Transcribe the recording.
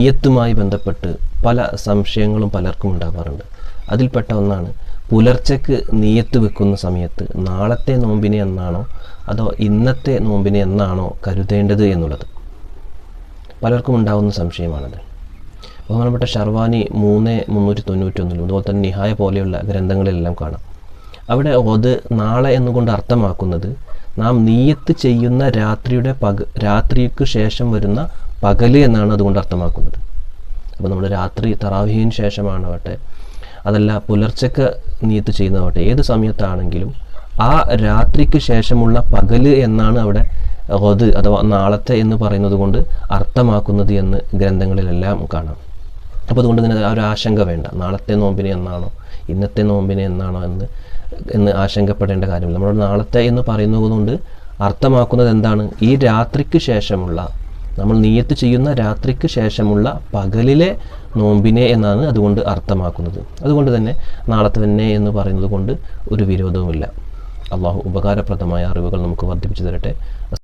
നിയ്യത്തുമായി ബന്ധപ്പെട്ട് പല സംശയങ്ങളും പലർക്കും ഉണ്ടാകാറുണ്ട്. അതിൽപ്പെട്ട ഒന്നാണ് പുലർച്ചയ്ക്ക് നിയ്യത്ത് വെക്കുന്ന സമയത്ത് നാളത്തെ നോമ്പിനെ എന്നാണോ അതോ ഇന്നത്തെ നോമ്പിനെ എന്നാണോ കരുതേണ്ടത് എന്നുള്ളത് പലർക്കും ഉണ്ടാകുന്ന സംശയമാണത്. ബഹുമാനപ്പെട്ട ഷർവാനി 3/391 അതുപോലെ തന്നെ നിഹായ പോലെയുള്ള ഗ്രന്ഥങ്ങളിലെല്ലാം കാണാം. അവിടെ അത് നാളെ എന്നുകൊണ്ട് അർത്ഥമാക്കുന്നത് നാം നിയ്യത്ത് ചെയ്യുന്ന രാത്രിക്ക് ശേഷം വരുന്ന പകല് എന്നാണ് അതുകൊണ്ട് അർത്ഥമാക്കുന്നത്. അപ്പോൾ നമ്മൾ രാത്രി തറാവീഹിന് ശേഷമാണവട്ടെ, അതല്ല പുലർച്ചയ്ക്ക് നിയ്യത്ത് ചെയ്യുന്നതാവട്ടെ, ഏത് സമയത്താണെങ്കിലും ആ രാത്രിക്ക് ശേഷമുള്ള പകല് എന്നാണ് അവിടെ ഗദ് അഥവാ നാളത്തെ എന്ന് പറയുന്നത് കൊണ്ട് അർത്ഥമാക്കുന്നത് എന്ന് ഗ്രന്ഥങ്ങളിലെല്ലാം കാണാം. അപ്പോൾ അതുകൊണ്ട് തന്നെ ആ ഒരു ആശങ്ക വേണ്ട, നാളത്തെ നോമ്പിനെ എന്നാണോ ഇന്നത്തെ നോമ്പിനെ എന്നാണോ എന്ന് ആശങ്കപ്പെടേണ്ട കാര്യമില്ല. നമ്മളോട് നാളത്തെ എന്ന് പറയുന്നത് കൊണ്ട് അർത്ഥമാക്കുന്നത് എന്താണ്? ഈ രാത്രിക്ക് ശേഷമുള്ള, നമ്മൾ നിയ്യത്ത് ചെയ്യുന്ന രാത്രിക്ക് ശേഷമുള്ള പകലിലെ നോമ്പിനെ എന്നാണ് അതുകൊണ്ട് അർത്ഥമാക്കുന്നത്. അതുകൊണ്ട് തന്നെ നാളത്തെ തന്നെ എന്ന് പറയുന്നത് കൊണ്ട് ഒരു വിരോധവുമില്ല. അള്ളാഹു ഉപകാരപ്രദമായ അറിവുകൾ നമുക്ക് വർദ്ധിപ്പിച്ചു തരട്ടെ.